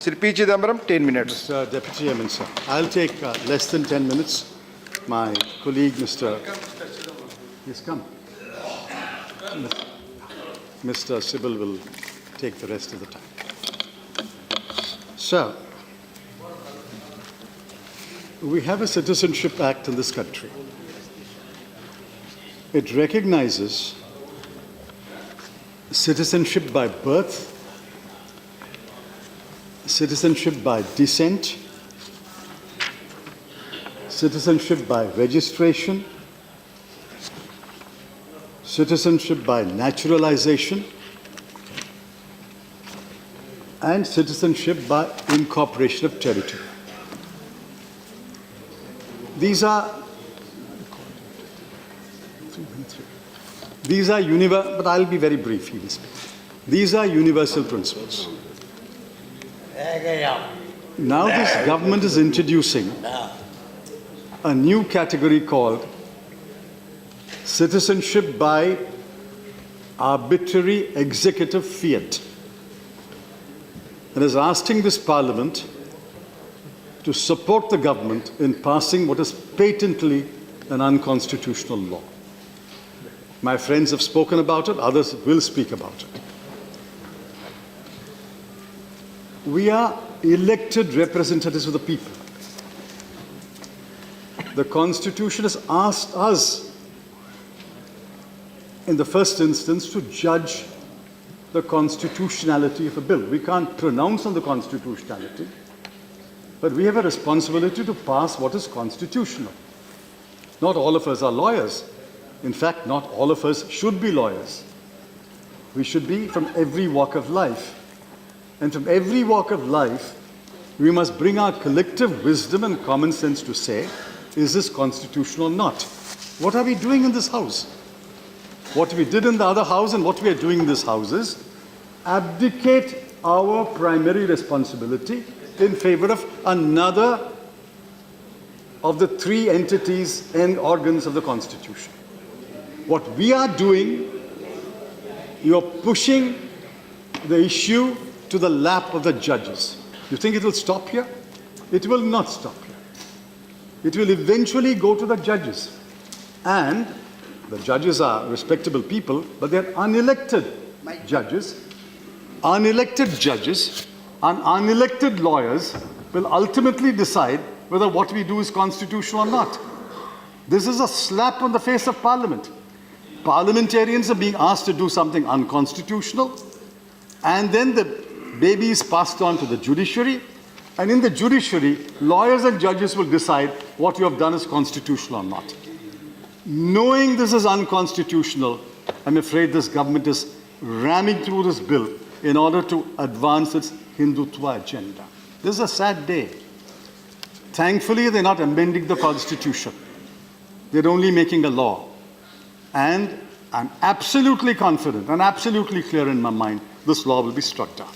Sri P. Chithambaram, 10 minutes. Mr. Deputy Chairman, sir. I'll take less than 10 minutes. My colleague, Mr. Yes, come. Mr. Sybil will take the rest of the time. Sir, we have a Citizenship Act in this country. It recognizes citizenship by birth, citizenship by descent, citizenship by registration, citizenship by naturalization, and citizenship by incorporation of territory. These are universal, but I'll be very brief, he will speak. These are universal principles. Now this government is introducing a new category called citizenship by arbitrary executive fiat, and is asking this Parliament to support the government in passing what is patently an unconstitutional law. My friends have spoken about it, others will speak about it. We are elected representatives of the people. The Constitution has asked us, in the first instance, to judge the constitutionality of a bill. We can't pronounce on the constitutionality, but we have a responsibility to pass what is constitutional. Not all of us are lawyers. In fact, not all of us should be lawyers. We should be from every walk of life. And from every walk of life, we must bring our collective wisdom and common sense to say, is this constitutional or not? What are we doing in this house? What we did in the other house and what we are doing in this house is abdicate our primary responsibility in favor of another of the three entities and organs of the Constitution. What we are doing, you're pushing the issue to the lap of the judges. You think it will stop here? It will not stop here. It will eventually go to the judges. And the judges are respectable people, but they're unelected judges. Unelected judges and unelected lawyers will ultimately decide whether what we do is constitutional or not. This is a slap on the face of Parliament. Parliamentarians are being asked to do something unconstitutional, and then the baby is passed on to the judiciary, and in the judiciary, lawyers and judges will decide what you have done is constitutional or not. Knowing this is unconstitutional, I'm afraid this government is ramming through this bill in order to advance its Hindutva agenda. This is a sad day. Thankfully, they're not amending the Constitution. They're only making a law. And I'm absolutely confident and absolutely clear in my mind this law will be struck down.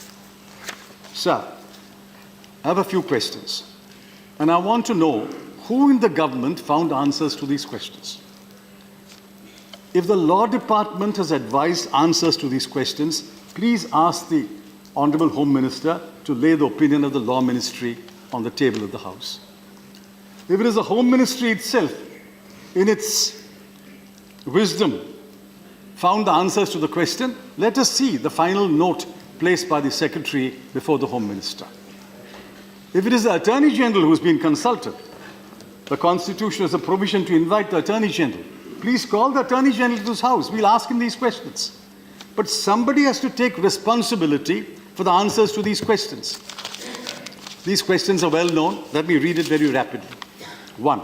Sir, I have a few questions. And I want to know who in the government found answers to these questions. If the Law Department has advised answers to these questions, please ask the Honorable Home Minister to lay the opinion of the Law Ministry on the table of the House. If it is the Home Ministry itself, in its wisdom, found the answers to the question, let us see the final note placed by the Secretary before the Home Minister. If it is the Attorney General who has been consulted, the Constitution has a provision to invite the Attorney General. Please call the Attorney General to this House. We'll ask him these questions. But somebody has to take responsibility for the answers to these questions. These questions are well known. Let me read it very rapidly. 1.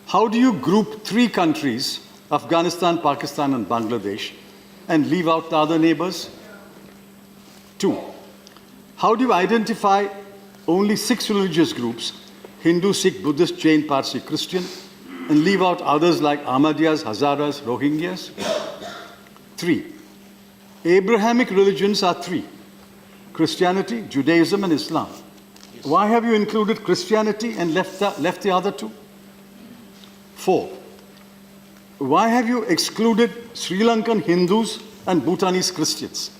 How do you group three countries, Afghanistan, Pakistan, and Bangladesh, and leave out the other neighbors? 2. How do you identify only 6 religious groups, Hindu, Sikh, Buddhist, Jain, Parsi, Christian, and leave out others like Ahmadiyas, Hazaras, Rohingyas? 3. Abrahamic religions are 3: Christianity, Judaism, and Islam. Why have you included Christianity and left the other 2? 4. Why have you excluded Sri Lankan Hindus and Bhutanese Christians?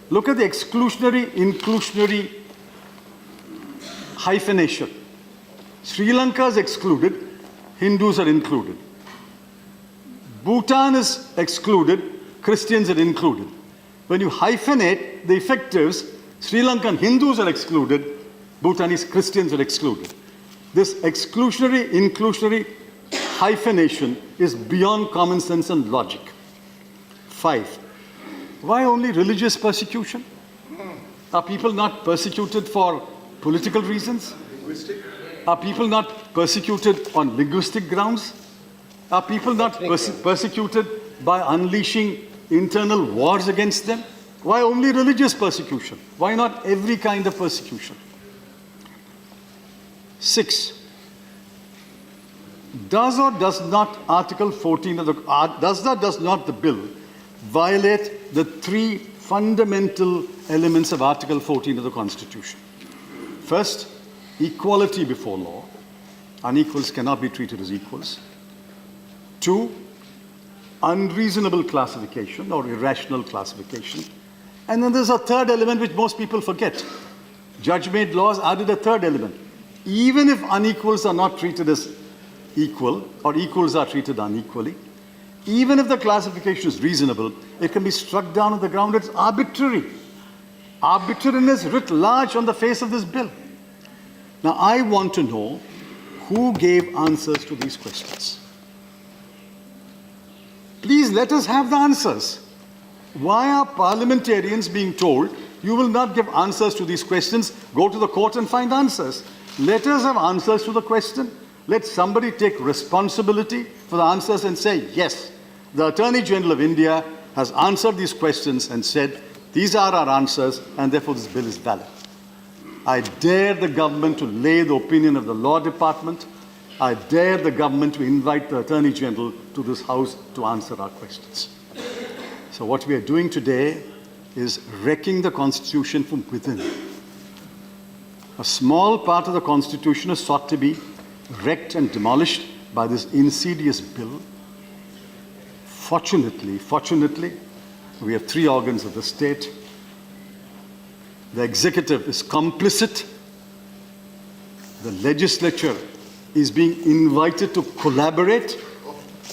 Look at the exclusionary, inclusionary hyphenation. Sri Lanka is excluded, Hindus are included. Bhutan is excluded, Christians are included. When you hyphenate the effectives, Sri Lankan Hindus are excluded, Bhutanese Christians are excluded. This exclusionary, inclusionary hyphenation is beyond common sense and logic. 5. Why only religious persecution? Are people not persecuted for political reasons? Linguistic? Are people not persecuted on linguistic grounds? Are people not persecuted by unleashing internal wars against them? Why only religious persecution? Why not every kind of persecution? 6. Does or does not Article 14 of the does not the bill violate the 3 fundamental elements of Article 14 of the Constitution? First, equality before law. Unequals cannot be treated as equals. 2, unreasonable classification or irrational classification. And then there's a third element which most people forget. Judge-made laws added a third element. Even if unequals are not treated as equal or equals are treated unequally, even if the classification is reasonable, it can be struck down on the ground it's arbitrary. Arbitrariness writ large on the face of this bill. Now, I want to know who gave answers to these questions. Please let us have the answers. Why are parliamentarians being told, you will not give answers to these questions, go to the court and find answers? Let us have answers to the question. Let somebody take responsibility for the answers and say, yes, the Attorney General of India has answered these questions and said, these are our answers, and therefore this bill is valid. I dare the government to lay the opinion of the Law Department. I dare the government to invite the Attorney General to this House to answer our questions. So what we are doing today is wrecking the Constitution from within. A small part of the Constitution is sought to be wrecked and demolished by this insidious bill. Fortunately, we have 3 organs of the state. The executive is complicit. The legislature is being invited to collaborate.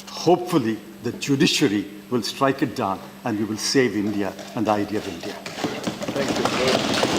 Hopefully, the judiciary will strike it down and we will save India and the idea of India. Thank you.